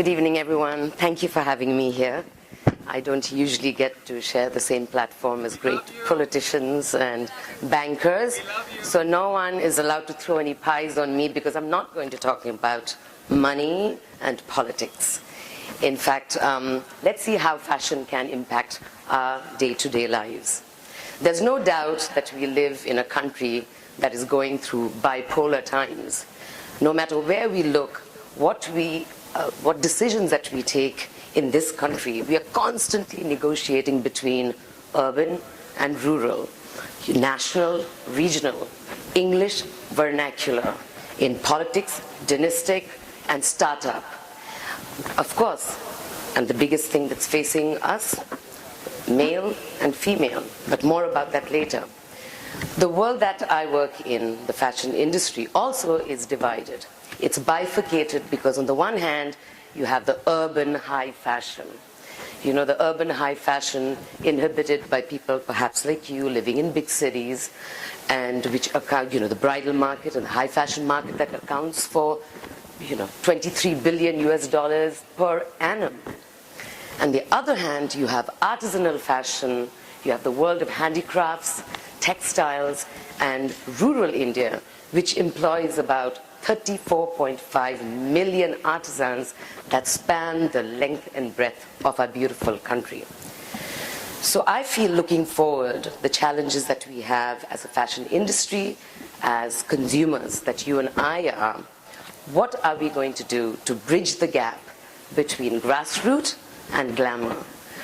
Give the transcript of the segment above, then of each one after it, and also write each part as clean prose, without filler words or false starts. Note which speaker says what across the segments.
Speaker 1: Good evening, everyone. Thank you for having me here. I don't usually get to share the same platform as great politicians and bankers, so no one is allowed to throw any pies on me because I'm not going to talk about money and politics. In fact, let's see how fashion can impact our day-to-day lives. There's no doubt that we live in a country that is going through bipolar times. No matter where we look, what decisions that we take in this country, we are constantly negotiating between urban and rural, national, regional, English, vernacular, in politics, dynastic, and startup. Of course, and the biggest thing that's facing us, male and female, but more about that later. The world that I work in, the fashion industry, also is divided. It's bifurcated because on the one hand, you have the urban high fashion. You know, the urban high fashion inhabited by people perhaps like you living in big cities, and which account, the bridal market and the high fashion market that accounts for, $23 billion per annum. On the other hand, you have artisanal fashion, you have the world of handicrafts, textiles, and rural India, which employs about 34.5 million artisans that span the length and breadth of our beautiful country. So I feel, looking forward, the challenges that we have as a fashion industry, as consumers that you and I are, what are we going to do to bridge the gap between grassroots and glamour?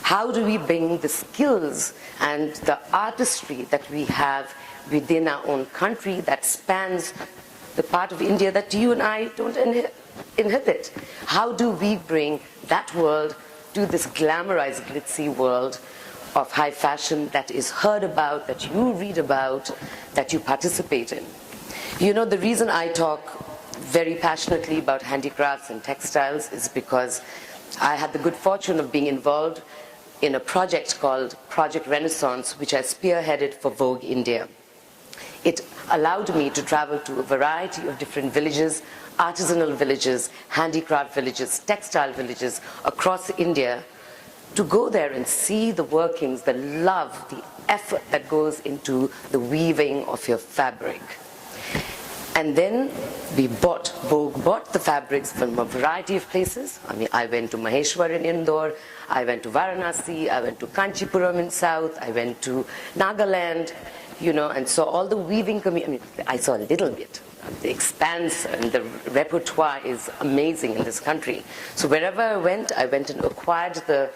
Speaker 1: How do we bring the skills and the artistry that we have within our own country that spans the part of India that you and I don't inhabit? How do we bring that world to this glamorized, glitzy world of high fashion that is heard about, that you read about, that you participate in? The reason I talk very passionately about handicrafts and textiles is because I had the good fortune of being involved in a project called Project Renaissance, which I spearheaded for Vogue India. It allowed me to travel to a variety of different villages, artisanal villages, handicraft villages, textile villages across India, to go there and see the workings, the love, the effort that goes into the weaving of your fabric. And then Vogue bought the fabrics from a variety of places. I went to Maheshwar in Indore, I went to Varanasi, I went to Kanchipuram in South, I went to Nagaland, and saw all the weaving community. I saw a little bit. The expanse and the repertoire is amazing in this country. So wherever I went and acquired the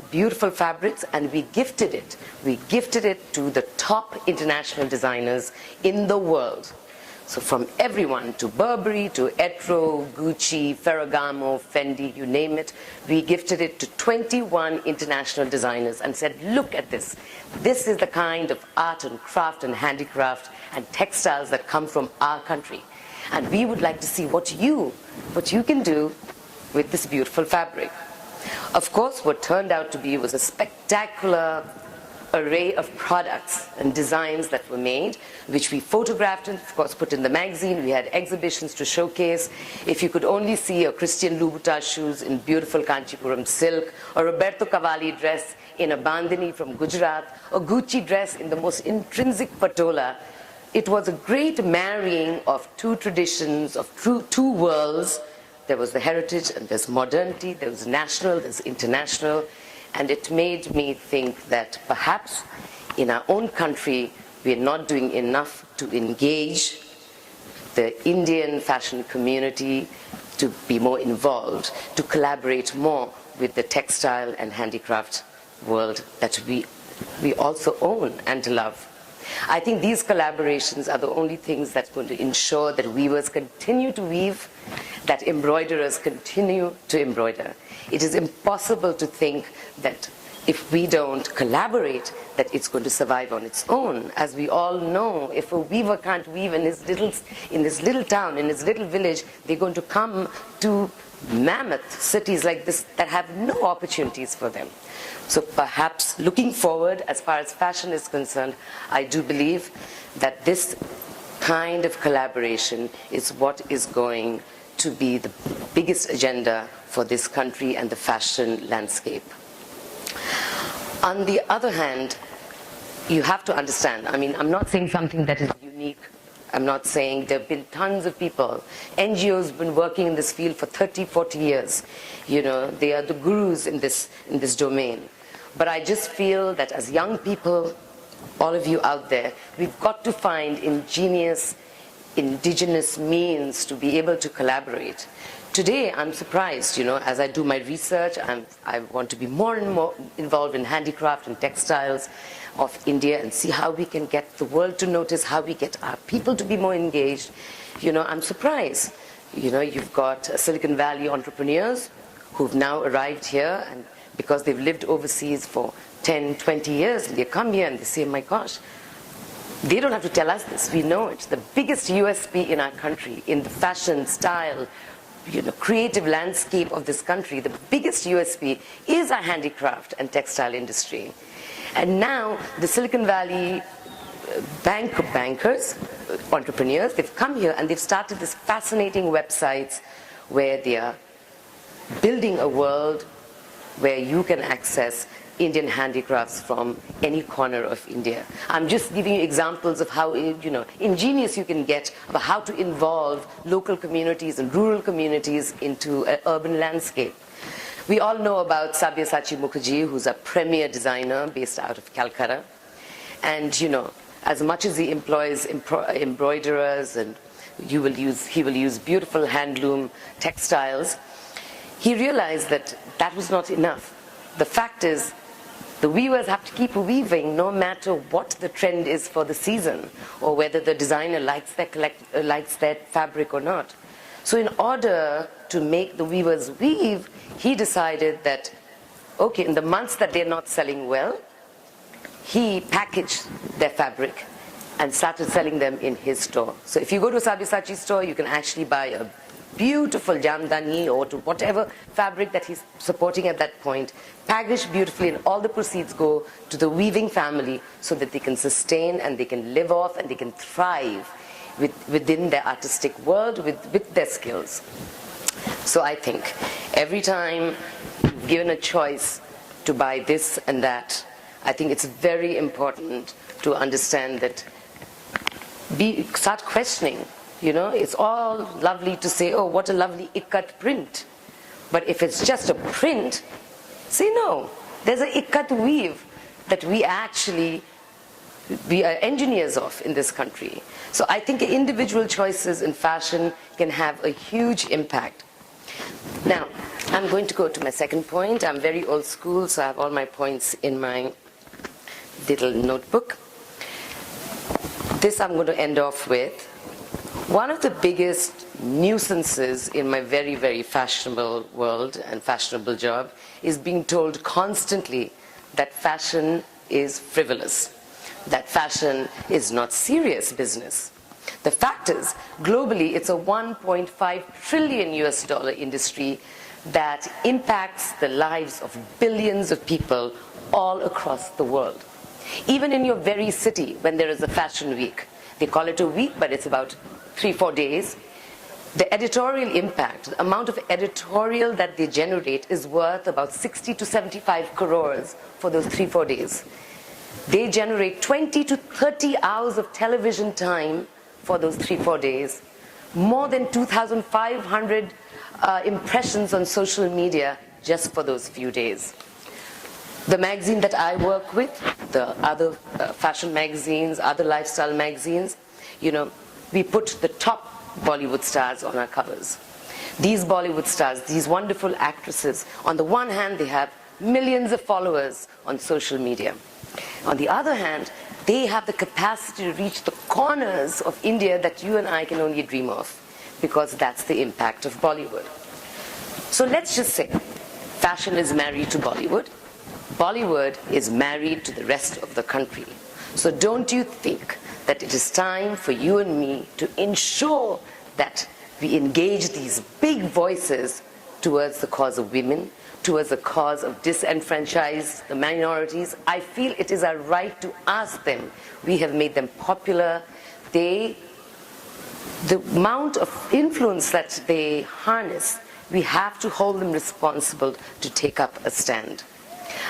Speaker 1: beautiful fabrics, and we gifted it. We gifted it to the top international designers in the world. So from everyone, to Burberry, to Etro, Gucci, Ferragamo, Fendi, you name it, we gifted it to 21 international designers and said, look at this. This is the kind of art and craft and handicraft and textiles that come from our country. And we would like to see what you can do with this beautiful fabric. Of course, what turned out to be was a spectacular array of products and designs that were made, which we photographed and of course put in the magazine. We had exhibitions to showcase. If you could only see a Christian Louboutin shoes in beautiful Kanchipuram silk, or Roberto Cavalli dress in a bandhani from Gujarat, or Gucci dress in the most intrinsic patola, it was a great marrying of two traditions, of two worlds. There was the heritage and there's modernity, there was national, there's international. And it made me think that perhaps in our own country, we're not doing enough to engage the Indian fashion community to be more involved, to collaborate more with the textile and handicraft world that we also own and love. I think these collaborations are the only things that's going to ensure that weavers continue to weave, that embroiderers continue to embroider. It is impossible to think that if we don't collaborate, that it's going to survive on its own. As we all know, if a weaver can't weave in this little town, in his little village, they're going to come to mammoth cities like this that have no opportunities for them. So perhaps looking forward, as far as fashion is concerned, I do believe that this kind of collaboration is what is going to be the biggest agenda for this country and the fashion landscape. On the other hand, you have to understand, I mean, I'm not saying something that is unique. I'm not saying there have been tons of people. NGOs have been working in this field for 30, 40 years. You know, they are the gurus in this domain. But I just feel that as young people, all of you out there, we've got to find ingenious, indigenous means to be able to collaborate. Today, I'm surprised, you know, as I do my research, I want to be more and more involved in handicraft and textiles of India and see how we can get the world to notice, how we get our people to be more engaged. You know, I'm surprised. You know, you've got Silicon Valley entrepreneurs who've now arrived here, and because they've lived overseas for 10, 20 years, and they come here and they say, my gosh, they don't have to tell us this, we know it. The biggest USP in our country, in the fashion, style, you know, creative landscape of this country, the biggest USP is our handicraft and textile industry. And now the Silicon Valley bankers, entrepreneurs, they've come here and they've started this fascinating websites where they are building a world where you can access Indian handicrafts from any corner of India. I'm just giving you examples of how, you know, ingenious you can get about how to involve local communities and rural communities into an urban landscape. We all know about Sabyasachi Mukherjee, who's a premier designer based out of Calcutta. And, you know, as much as he employs embroiderers and he will use beautiful handloom textiles, he realized that that was not enough. The fact is, the weavers have to keep weaving no matter what the trend is for the season or whether the designer likes their fabric or not. So in order to make the weavers weave, he decided that, okay, in the months that they're not selling well, he packaged their fabric and started selling them in his store. So if you go to a Sabyasachi store, you can actually buy a beautiful jamdani or to whatever fabric that he's supporting at that point, packaged beautifully, and all the proceeds go to the weaving family so that they can sustain and they can live off and they can thrive within their artistic world with their skills. So I think every time you're given a choice to buy this and that, I think it's very important to understand that start questioning. You know, it's all lovely to say, oh, what a lovely ikat print. But if it's just a print, say no. There's an ikat weave that we are engineers of in this country. So I think individual choices in fashion can have a huge impact. Now, I'm going to go to my second point. I'm very old school, so I have all my points in my little notebook. This I'm going to end off with. One of the biggest nuisances in my very, very fashionable world and fashionable job is being told constantly that fashion is frivolous, that fashion is not serious business. The fact is, globally, it's a $1.5 trillion US industry that impacts the lives of billions of people all across the world. Even in your very city, when there is a fashion week, they call it a week, but it's about 3-4 days, the editorial impact, the amount of editorial that they generate is worth about 60 to 75 crores for those 3-4 days. They generate 20 to 30 hours of television time for those 3-4 days, more than 2,500 impressions on social media just for those few days. The magazine that I work with, the other fashion magazines, other lifestyle magazines, you know, we put the top Bollywood stars on our covers. These Bollywood stars, these wonderful actresses, on the one hand, they have millions of followers on social media. On the other hand, they have the capacity to reach the corners of India that you and I can only dream of, because that's the impact of Bollywood. So let's just say fashion is married to Bollywood. Bollywood is married to the rest of the country. So don't you think that it is time for you and me to ensure that we engage these big voices towards the cause of women, towards the cause of disenfranchised, the minorities? I feel it is our right to ask them. We have made them popular. They the amount of influence that they harness, we have to hold them responsible to take up a stand.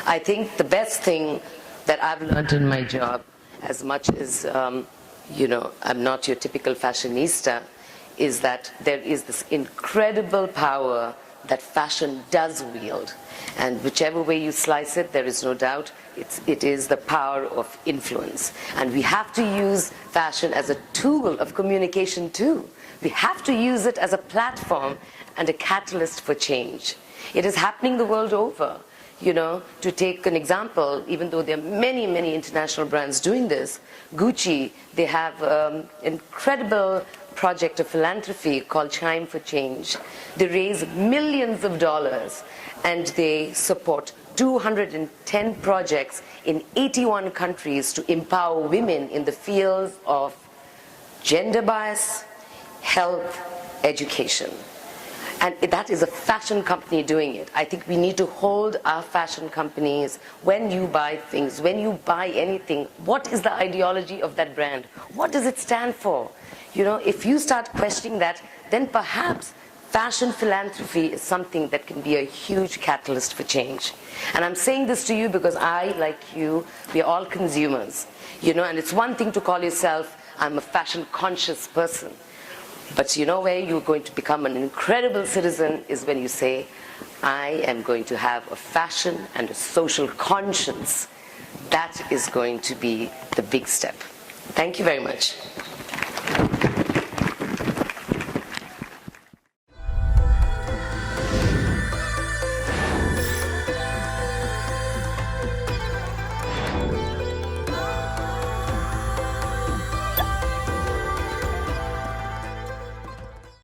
Speaker 1: I think the best thing that I've learned in my job, as much as, I'm not your typical fashionista, is that there is this incredible power that fashion does wield. And whichever way you slice it, there is no doubt it is the power of influence. And we have to use fashion as a tool of communication too. We have to use it as a platform and a catalyst for change. It is happening the world over. To take an example, even though there are many, many international brands doing this, Gucci, they have an incredible project of philanthropy called Chime for Change. They raise millions of dollars and they support 210 projects in 81 countries to empower women in the fields of gender bias, health, education. And that is a fashion company doing it. I think we need to hold our fashion companies, when you buy things, when you buy anything, what is the ideology of that brand? What does it stand for? If you start questioning that, then perhaps fashion philanthropy is something that can be a huge catalyst for change. And I'm saying this to you because I, like you, we are all consumers. And it's one thing to call yourself, I'm a fashion conscious person. But where you're going to become an incredible citizen is when you say, I am going to have a fashion and a social conscience. That is going to be the big step. Thank you very much.